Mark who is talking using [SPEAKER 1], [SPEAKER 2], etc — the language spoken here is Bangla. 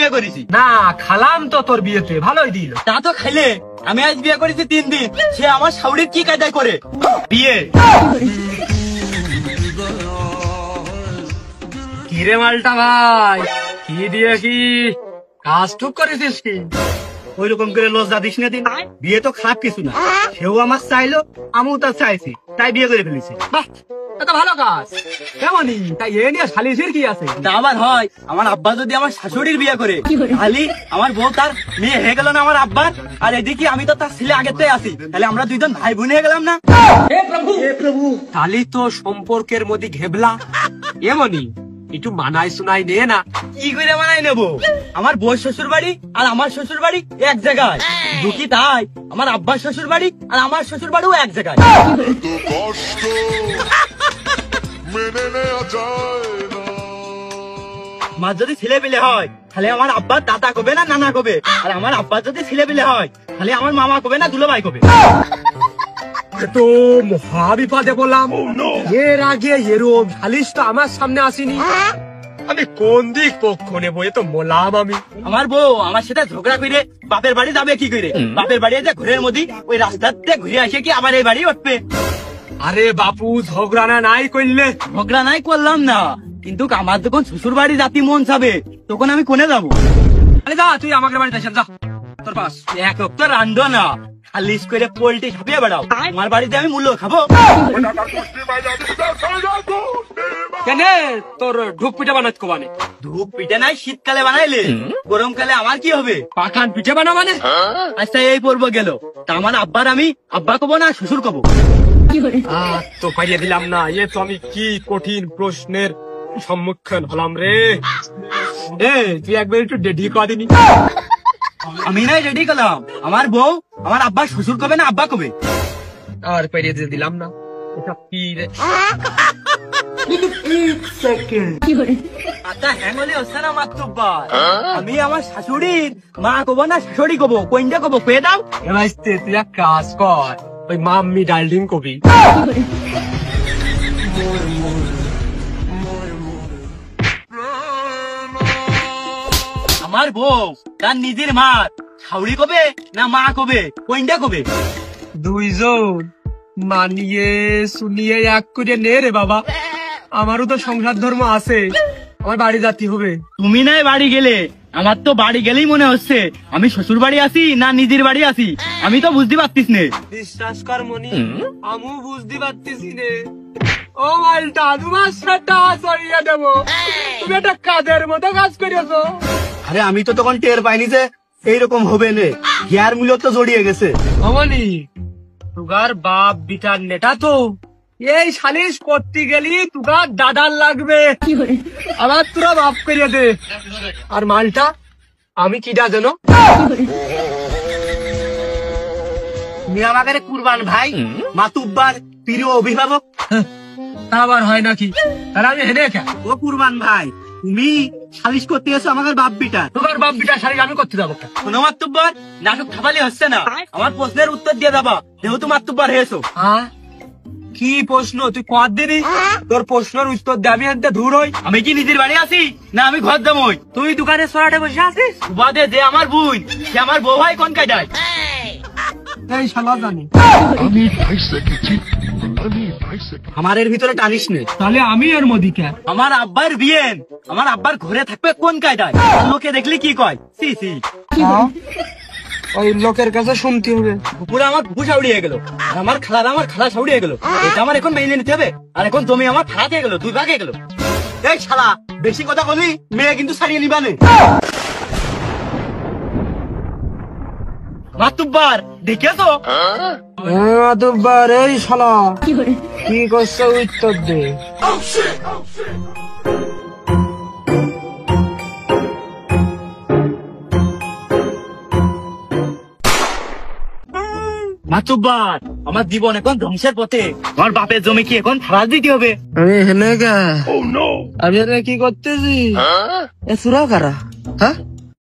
[SPEAKER 1] বিয়ে করেছি।
[SPEAKER 2] না খালাম তো তোর বিয়েতে, ভালোই দিল।
[SPEAKER 1] তা তো খাইলে, আমি আজ বিয়ে করেছি 3 দিন, সে আমার শাউরির কি কায়দায় করে বিয়ে।
[SPEAKER 2] কিরে মালটা ভাই, কি দিয়ে কি কাজ টুক করেছিস কি?
[SPEAKER 1] ওই রকম করে লজ্জা দিস না দিন, বিয়ে তো খারাপ কিছু না, সেও আমার চাইলো, আমিও তার চাইছি, তাই বিয়ে করে ফেলেছি।
[SPEAKER 2] বাহ, এটা ভালো কাজ। কেমনই তাই এ নিয়ে সালিসের কি আছে?
[SPEAKER 1] তা আবার হয়, আমার আব্বা যদি আমার শাশুড়ির বিয়ে করে, তাহলে আমার বউ তার মেয়ে হয়ে গেল না আমার আব্বার, আর এদিকে আমি তো তার ছেলে আগেতেই আছি, তাহলে আমরা দুইজন ভাই বোন হয়ে গেলাম না?
[SPEAKER 2] হে প্রভু, তাহলে তো সম্পর্কের মধ্যে ঘেবলা। এমনই একটু মানায় শোনাই নে না।
[SPEAKER 1] কি করে বানাই নেবো? আমার বউর শ্বশুর বাড়ি আর আমার শ্বশুর বাড়ি এক জায়গায়, দুঃখী তাই আমার আব্বার শ্বশুর বাড়ি আর আমার শ্বশুর বাড়িও এক জায়গায়। আমার যদি ছেলে পেলে হয়, তাহলে আমার আব্বার দাদা কবে না নানা কবে, আর আমার আব্বার যদি ছেলে পেলে হয়, তাহলে আমার মামা কবে না দুলাভাই কবে।
[SPEAKER 2] তো মহা বিপদে বললাম। এর আগে এরম সালিশ তো আমার সামনে আসেনি, আমি কোন দিক পক্ষ নেবো এ তো মোলাম আমি।
[SPEAKER 1] আমার বউ আমার সাথে ঝগড়া করে বাপের বাড়ি যাবে কি করে? বাপের বাড়ি যে ঘুরের মধ্যে ওই রাস্তাতে ঘুরে আসে কি আবার এই বাড়ি উঠবে?
[SPEAKER 2] আরে বাপু, ঝগড়া না নাই করলে?
[SPEAKER 1] ঝগড়া নাই করলাম না, কিন্তু আমার যখন শ্বশুর বাড়ি জাতি মন চাবে, তখন আমি কোনে যাবো?
[SPEAKER 2] আরে যা তুই আমাকে বাড়িতে আসেন, যা তোর পাস।
[SPEAKER 1] এক তো রান্ধো না, খালিশ করে পোল্ট্রি ছাপিয়ে বেড়াও, আমার বাড়িতে আমি মূল্য খাবো?
[SPEAKER 2] কেন তোর ঢুক পিঠা বানাত কোবানে?
[SPEAKER 1] ধূপ পিঠে নাই শীতকালে বানাইলে, গরমকালে আমার কি হবে?
[SPEAKER 2] পাখান পিঠে বানা মানে?
[SPEAKER 1] আচ্ছা এই পর্ব গেল, তা আমার আব্বার আমি আব্বা কব না শ্বশুর কব?
[SPEAKER 2] তো পাইয়ে দিলাম না, এ তো আমি কি কঠিন প্রশ্নের সম্মুখীন হলাম রে। তুই একবার একটু ডেডি করে দিনি।
[SPEAKER 1] আমি নাই রেডি করলাম, আমার বউ আমার আব্বা শ্বশুর কবে না আব্বা কবে?
[SPEAKER 2] আর পাইয়ে দিলাম না, এটা কি রে?
[SPEAKER 1] আচ্ছা হ্যাঁ বলে হচ্ছে না মাতুব্বার, আমি আমার শাশুড়ির মা কব না শাশুড়ি কব, কোনটা কব কয়ে দাও?
[SPEAKER 2] তুই এক কাজ কর, ওই মাম্মি ডার্লিং কবি।
[SPEAKER 1] আমার বউ তার নিজের মা শাশুড়ি কবে না মা কবে, কোনটা কবে?
[SPEAKER 2] দুইজন মানিয়ে শুনিয়ে এক করে নে রে বাবা, আমারও তো সংসার ধর্ম আছে, আমার বাড়ি জাতি হবে।
[SPEAKER 1] তুমি নাই বাড়ি গেলে, আমার তো বাড়ি গেলেই মনে হচ্ছে আমি শ্বশুর বাড়ি আছি না নিজের বাড়ি আছি, আমি তো বুঝতে পারতিস নে।
[SPEAKER 2] বিশ্বাস কর মনি, আমু বুঝতে পারতেছি নে। ও মালটা, তোমার সেটা সরিয়ে দেবো, তুমি একটা কাজের মতো কাজ করেছো।
[SPEAKER 1] আরে আমি তো তখন টের পাইনি যে এইরকম হবে নে, গিয়ার মূল্য তো জড়িয়ে গেছে।
[SPEAKER 2] অমনি তুগার বাপ বিটার নেটা তো, এই সালিশ করতে গেলি তুগার দাদার লাগবে, আবার তোরা মাফ করিয়ে দে। আর মালটা আমি কিডা জানো?
[SPEAKER 1] তুমি আমাকে কুরবান ভাই, মাতুব্বার প্রিয় অভিভাবক।
[SPEAKER 2] তা আবার হয় নাকি? তাহলে আমি হেনে খা।
[SPEAKER 1] ও কুরবান ভাই, তুমি সালিশ করতে এসো আমাকে বাপ বিটা,
[SPEAKER 2] তোমার বাপ বিটার সালিশ আমি করতে যাবো?
[SPEAKER 1] কোনো মাতুব্বার নাটক খাবালি হচ্ছে না, আমার প্রশ্নের উত্তর দিয়ে যাবা, যেহেতু মাতুব্বার হয়েছো।
[SPEAKER 2] কি প্রশ্ন তুই কর দিনি? তোর প্রশ্নের উত্তর দেবি আনতে দূর হই।
[SPEAKER 1] আমি কি নিজের বাড়ি আছি না আমি ঘর জামাই?
[SPEAKER 2] তুই দোকানে সরাটে বসে আছিস?
[SPEAKER 1] বাদে যে আমার বোন, সে আমার বউ ভাই কোন কায়দায়?
[SPEAKER 2] এই শালা জানি
[SPEAKER 1] আমার এর ভিতরে টানিস নে,
[SPEAKER 2] তাহলে আমি এর মধ্যে
[SPEAKER 1] আমার আব্বার বিয়ে, আমার আব্বার ঘরে থাকবে কোন কায়দায়? লোকে দেখলি কি কয়? সি সি,
[SPEAKER 2] ওই লোকের কাছে শুনতে হবে।
[SPEAKER 1] পুরো আমার ভুষা উড়িয়ে গেল, আর আমার খালা সাউড়িয়ে গেল, এটা আমার এখন মেনে নিতে হবে। আর এখন জমি আমার ফাঁকা হয়ে গেল, 2 ভাগ হয়ে গেল। এই শালা বেশি কথা বলি, মেয়ে কিন্তু ছাড়িয়ে নিবানে। মাতুব্বার দেখেছো?
[SPEAKER 2] মাতুব্বার, এই শালা কি করছো উত্তর দে।
[SPEAKER 1] মাতুব্বার, আমার জীবন এখন ধ্বংসের পথে, আমার বাপের জমি কি এখন ফারাজ দিতে হবে?
[SPEAKER 2] আমি হেনে গা, আমি কি করতেছি? এ সুরা কারা? হ্যাঁ